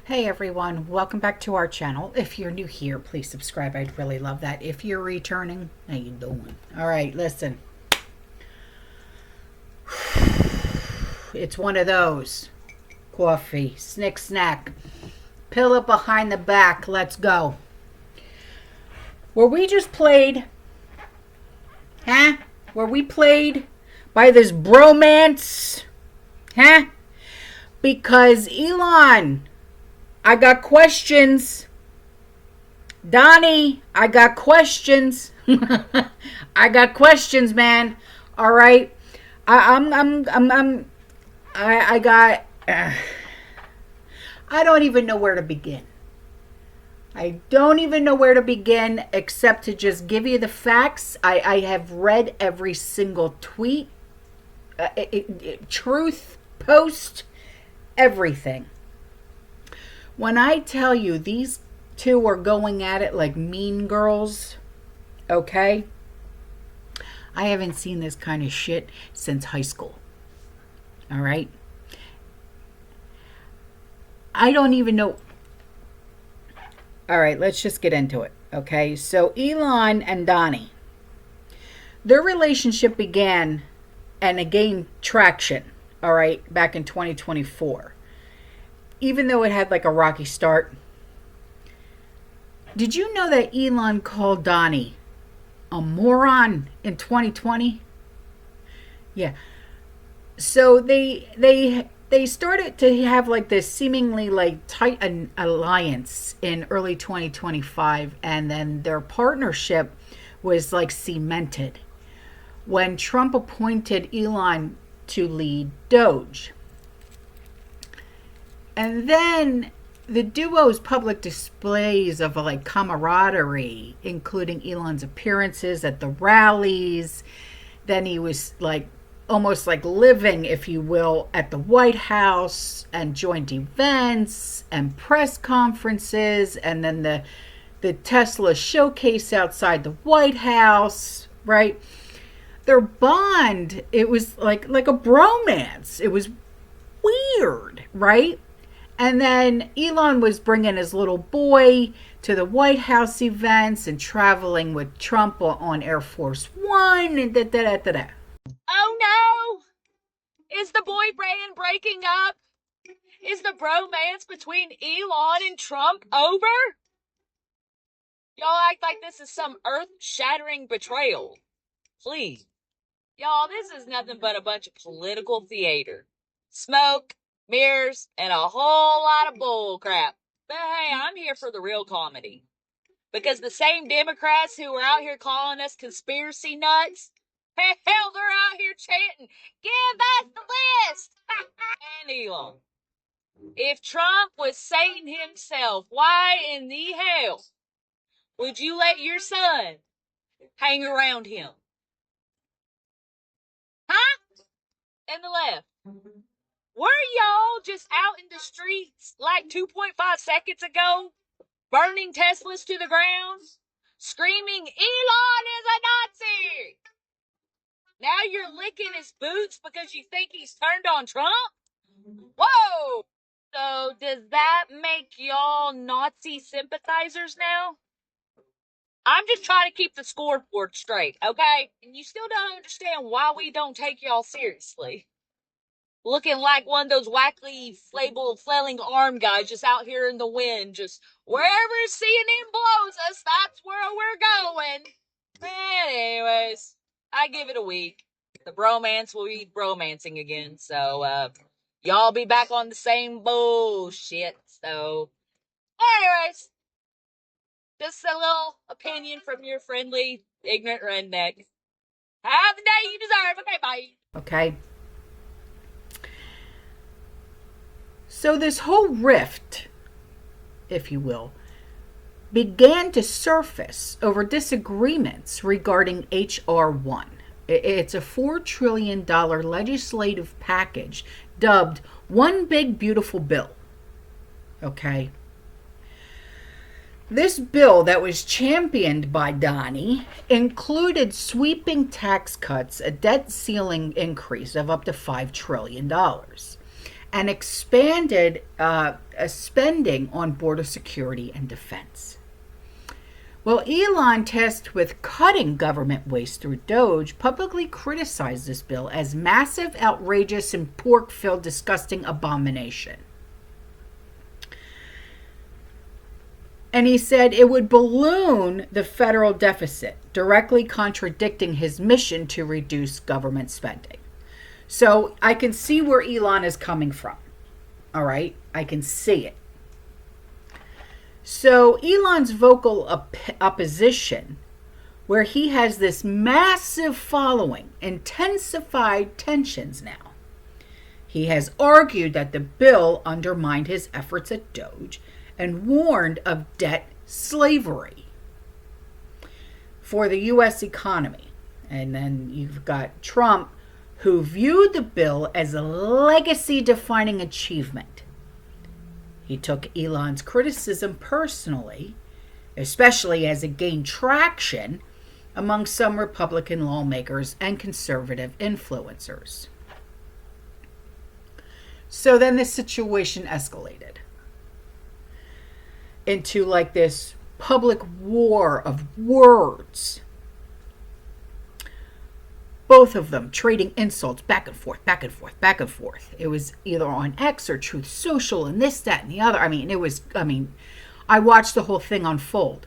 Hey everyone, welcome back to our channel. If you're new here, please subscribe. I'd really love that. If you're returning, how you doing? All right, listen. It's one of those. Coffee, snick snack, pillow behind the back. Let's go. Were we just played? Huh? Were we played by this bromance? Huh? Because Elon, I got questions. Donnie, I got questions. I got questions, man. All right. I got. I don't even know where to begin. I don't even know where to begin except to just give you the facts. I have read every single tweet, truth, post, everything. When I tell you these two are going at it like mean girls, okay? I haven't seen this kind of shit since high school. All right? I don't even know. All right, let's just get into it, okay? So Elon and Donnie, their relationship began and it gained traction, all right, back in 2024. Even though it had like a rocky start. Did you know that Elon called Donnie a moron in 2020? Yeah. So they started to have like this seemingly like tight an alliance in early 2025, and then their partnership was like cemented when Trump appointed Elon to lead Doge. And then the duo's public displays of like camaraderie, including Elon's appearances at the rallies. Then he was like almost like living, if you will, at the White House and joint events and press conferences. And then the Tesla showcase outside the White House, right? Their bond, it was like a bromance. It was weird, right? And then Elon was bringing his little boy to the White House events and traveling with Trump on Air Force One and da. Oh no! Is the boyfriend breaking up? Is the bromance between Elon and Trump over? Y'all act like this is some earth-shattering betrayal. Please. Y'all, this is nothing but a bunch of political theater. Smoke, mirrors, and a whole lot of bull crap. But hey, I'm here for the real comedy. Because the same Democrats who were out here calling us conspiracy nuts, hell, they're out here chanting, "Give us the list!" And Elon, if Trump was Satan himself, why in the hell would you let your son hang around him? Huh? And the left. Were y'all just out in the streets like 2.5 seconds ago, burning Teslas to the ground, screaming, "Elon is a Nazi"? Now you're licking his boots because you think he's turned on Trump? Whoa! So does that make y'all Nazi sympathizers now? I'm just trying to keep the scoreboard straight, okay? And you still don't understand why we don't take y'all seriously. Looking like one of those wackly, flailing arm guys just out here in the wind, just wherever CNN blows us, that's where we're going. Anyways, I give it a week. The bromance will be bromancing again, so, y'all be back on the same bullshit, so. Anyways, just a little opinion from your friendly, ignorant redneck. Have the day you deserve. Okay, bye. Okay. So this whole rift, if you will, began to surface over disagreements regarding H.R. 1. It's a $4 trillion legislative package dubbed One Big Beautiful Bill. Okay. This bill that was championed by Donnie included sweeping tax cuts, a debt ceiling increase of up to $5 trillion, and expanded spending on border security and defense. Well, Elon, tasked with cutting government waste through Doge, publicly criticized this bill as massive, outrageous, and pork-filled, disgusting abomination. And he said it would balloon the federal deficit, directly contradicting his mission to reduce government spending. So I can see where Elon is coming from. All right? I can see it. So Elon's vocal opposition, where he has this massive following, intensified tensions now. He has argued that the bill undermined his efforts at Doge and warned of debt slavery for the U.S. economy. And then you've got Trump, who viewed the bill as a legacy-defining achievement. He took Elon's criticism personally, especially as it gained traction among some Republican lawmakers and conservative influencers. So then the situation escalated into like this public war of words. Both of them trading insults back and forth, back and forth, back and forth. It was either on X or Truth Social and this, that, and the other. I watched the whole thing unfold.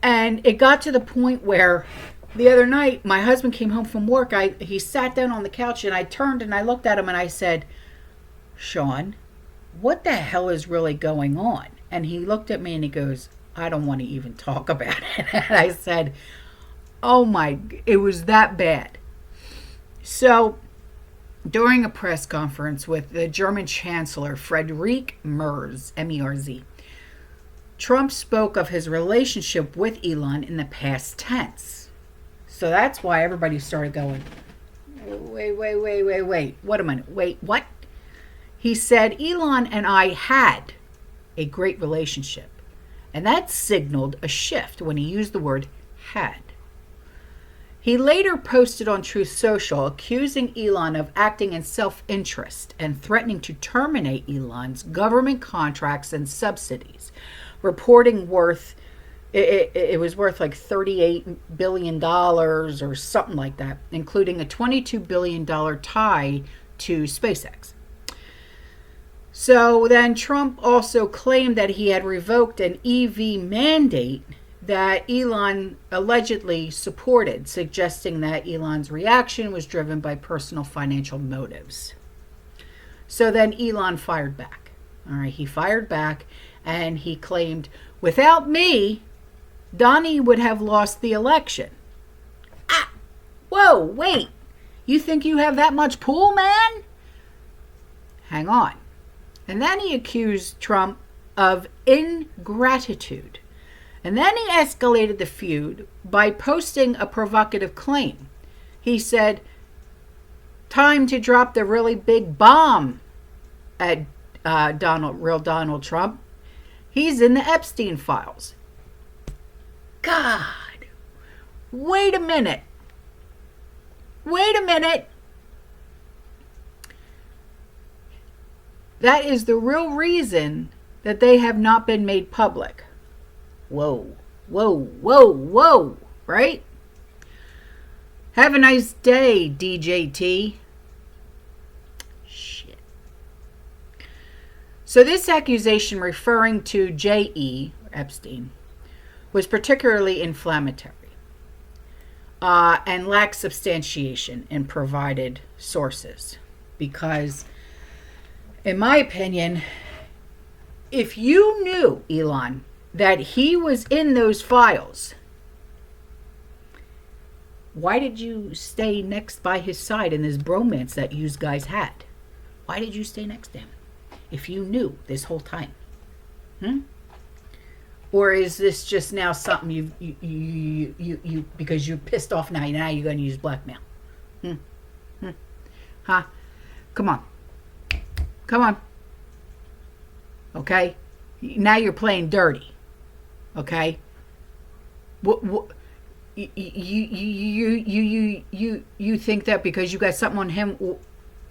And it got to the point where the other night, my husband came home from work. He sat down on the couch and I turned and I looked at him and I said, Sean, what the hell is really going on? And he looked at me and he goes, I don't want to even talk about it. And I said, it was that bad. So during a press conference with the German Chancellor Friedrich Merz, M-E-R-Z, Trump spoke of his relationship with Elon in the past tense. So that's why everybody started going, wait, what a minute, wait, what? He said, Elon and I had a great relationship. And that signaled a shift when he used the word had. He later posted on Truth Social accusing Elon of acting in self-interest and threatening to terminate Elon's government contracts and subsidies, reporting it was worth like $38 billion or something like that, including a $22 billion tie to SpaceX. So then Trump also claimed that he had revoked an EV mandate that Elon allegedly supported, suggesting that Elon's reaction was driven by personal financial motives. So then Elon fired back. All right, he fired back and he claimed, without me, Donnie would have lost the election. Whoa, wait. You think you have that much pull, man? Hang on. And then he accused Trump of ingratitude. And then he escalated the feud by posting a provocative claim. He said, time to drop the really big bomb at Donald Trump. He's in the Epstein files. God, wait a minute. That is the real reason that they have not been made public. Whoa, right? Have a nice day, DJT. Shit. So this accusation referring to J.E., Epstein, was particularly inflammatory and lacked substantiation in provided sources. Because, in my opinion, if you knew, Elon, that he was in those files, why did you stay next by his side in this bromance that you guys had? Why did you stay next to him if you knew this whole time? Or is this just now something you because you're pissed off now you're going to use blackmail? Huh? Come on. Okay? Now you're playing dirty. Okay? What you think that because you got something on him,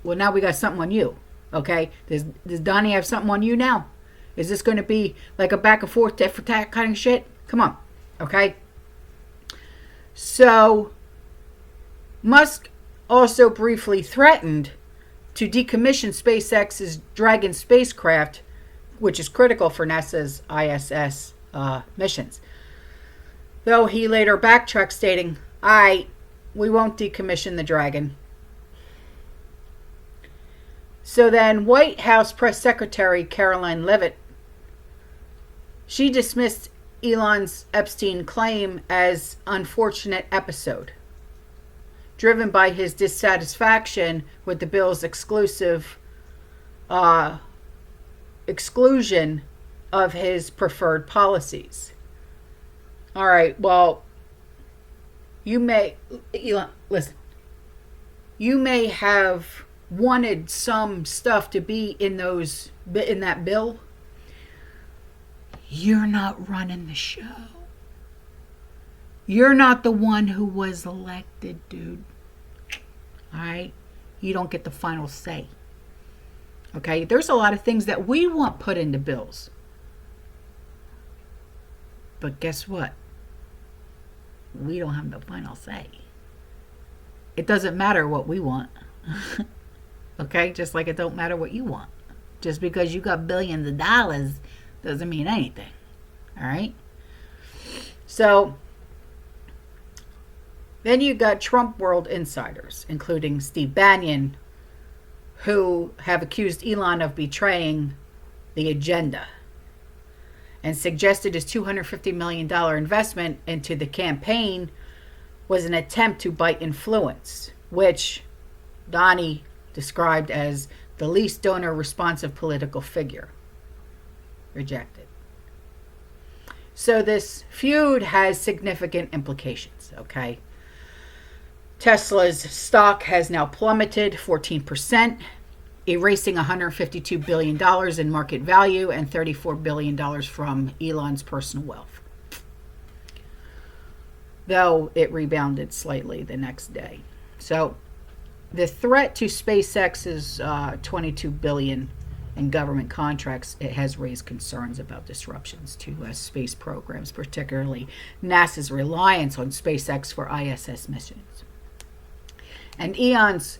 well now we got something on you. Okay? Does Donnie have something on you now? Is this going to be like a back and forth, tit for tat kind of shit? Come on. Okay? So, Musk also briefly threatened to decommission SpaceX's Dragon spacecraft, which is critical for NASA's ISS missions. Though he later backtracked, stating, we won't decommission the Dragon. So then, White House Press Secretary Caroline Leavitt, she dismissed Elon's Epstein claim as unfortunate episode, driven by his dissatisfaction with the bill's exclusion of his preferred policies. All right, well, Elon, listen, you may have wanted some stuff to be in that bill. You're not running the show. You're not the one who was elected, dude. All right? You don't get the final say. Okay? There's a lot of things that we want put into bills. But guess what? We don't have the final say. It doesn't matter what we want. Okay? Just like it don't matter what you want. Just because you got billions of dollars doesn't mean anything. All right? So, then you got Trump world insiders, including Steve Bannon, who have accused Elon of betraying the agenda and suggested his $250 million investment into the campaign was an attempt to bite influence, which Donnie described as the least donor responsive political figure. Rejected. So this feud has significant implications, okay? Tesla's stock has now plummeted 14%, erasing $152 billion in market value and $34 billion from Elon's personal wealth. Though it rebounded slightly the next day. So the threat to SpaceX's $22 billion in government contracts, it has raised concerns about disruptions to space programs, particularly NASA's reliance on SpaceX for ISS missions. And Elon's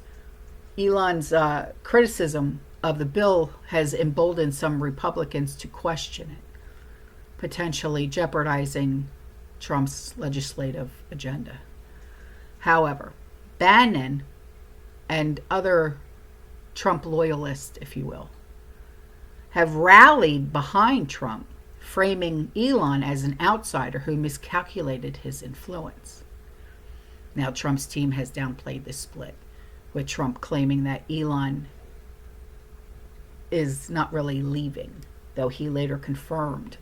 criticism of the bill has emboldened some Republicans to question it, potentially jeopardizing Trump's legislative agenda. However, Bannon and other Trump loyalists, if you will, have rallied behind Trump, framing Elon as an outsider who miscalculated his influence. Now, Trump's team has downplayed this split, with Trump claiming that Elon is not really leaving, though he later confirmed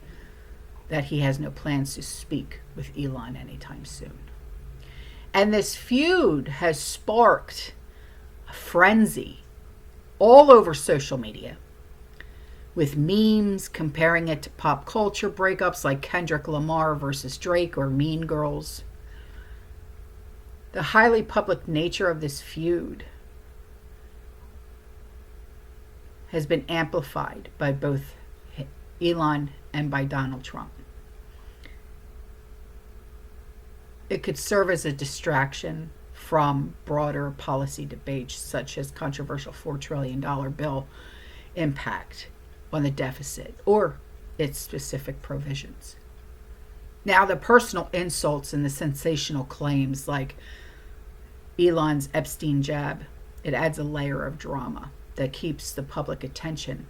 that he has no plans to speak with Elon anytime soon. And this feud has sparked a frenzy all over social media, with memes comparing it to pop culture breakups like Kendrick Lamar versus Drake or Mean Girls. The highly public nature of this feud has been amplified by both Elon and by Donald Trump. It could serve as a distraction from broader policy debates, such as controversial $4 trillion bill impact on the deficit or its specific provisions. Now, the personal insults and the sensational claims like Elon's Epstein jab, it adds a layer of drama that keeps the public attention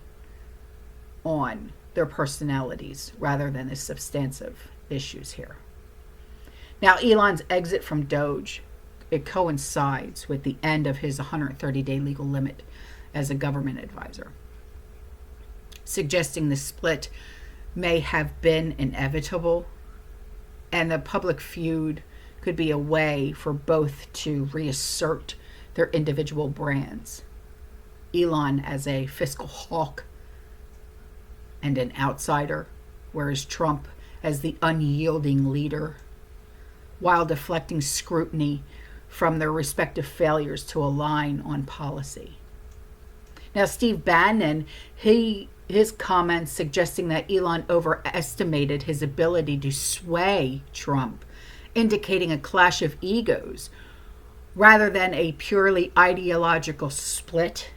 on their personalities rather than the substantive issues here. Now, Elon's exit from Doge, it coincides with the end of his 130-day legal limit as a government advisor, suggesting the split may have been inevitable, and the public feud could be a way for both to reassert their individual brands. Elon as a fiscal hawk and an outsider, whereas Trump as the unyielding leader, while deflecting scrutiny from their respective failures to align on policy. Now, Steve Bannon, his comments suggesting that Elon overestimated his ability to sway Trump, indicating a clash of egos rather than a purely ideological split.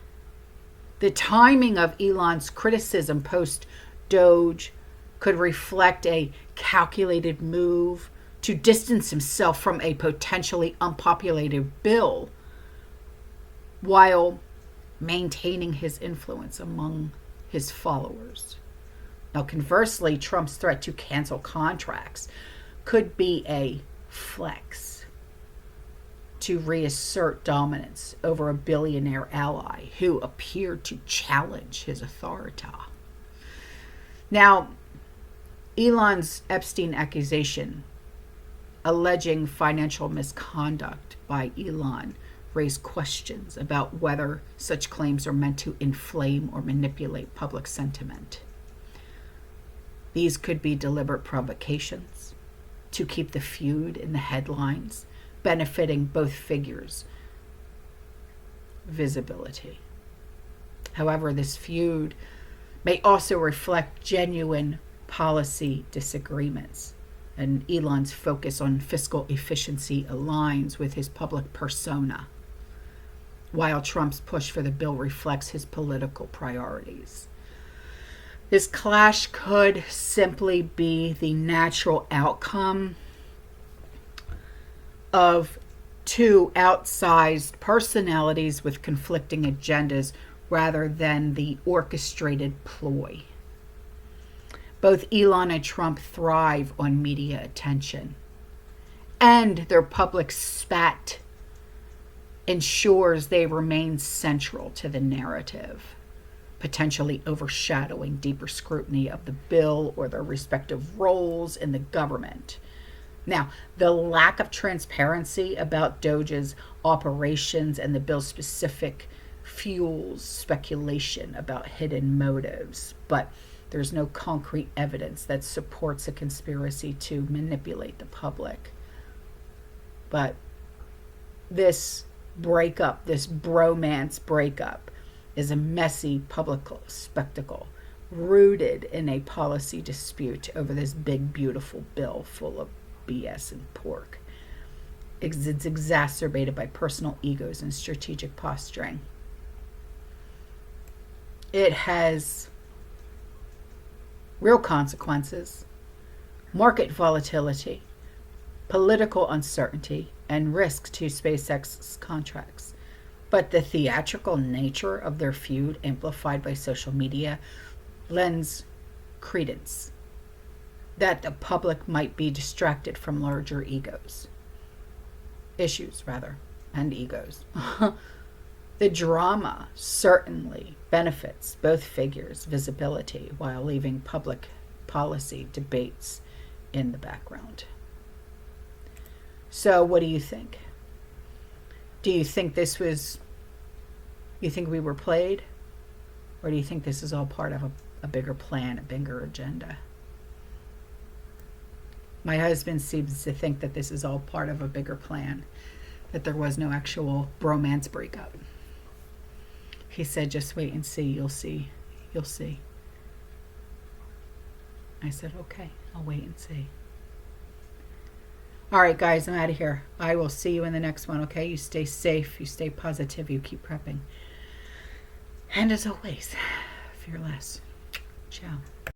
The timing of Elon's criticism post Doge could reflect a calculated move to distance himself from a potentially unpopulated bill while maintaining his influence among his followers. Now, conversely, Trump's threat to cancel contracts could be a flex to reassert dominance over a billionaire ally who appeared to challenge his authority. Now, Elon's Epstein accusation alleging financial misconduct by Elon raised questions about whether such claims are meant to inflame or manipulate public sentiment. These could be deliberate provocations to keep the feud in the headlines, benefiting both figures' visibility. However, this feud may also reflect genuine policy disagreements, and Elon's focus on fiscal efficiency aligns with his public persona, while Trump's push for the bill reflects his political priorities. This clash could simply be the natural outcome of two outsized personalities with conflicting agendas rather than the orchestrated ploy. Both Elon and Trump thrive on media attention, and their public spat ensures they remain central to the narrative, potentially overshadowing deeper scrutiny of the bill or their respective roles in the government. Now, the lack of transparency about Doge's operations and the bill specific fuels speculation about hidden motives, but there's no concrete evidence that supports a conspiracy to manipulate the public. But this breakup, this bromance breakup, is a messy public spectacle rooted in a policy dispute over this big, beautiful bill full of BS and pork. It's exacerbated by personal egos and strategic posturing. It has real consequences, market volatility, political uncertainty, and risk to SpaceX's contracts. But the theatrical nature of their feud, amplified by social media, lends credence that the public might be distracted from larger issues, and egos. The drama certainly benefits both figures' visibility while leaving public policy debates in the background. So what do you think? Do you think you think we were played? Or do you think this is all part of a bigger plan, a bigger agenda? My husband seems to think that this is all part of a bigger plan, that there was no actual bromance breakup. He said, just wait and see, you'll see. I said, okay, I'll wait and see. All right, guys, I'm out of here. I will see you in the next one, okay? You stay safe, you stay positive, you keep prepping. And as always, fear less. Ciao.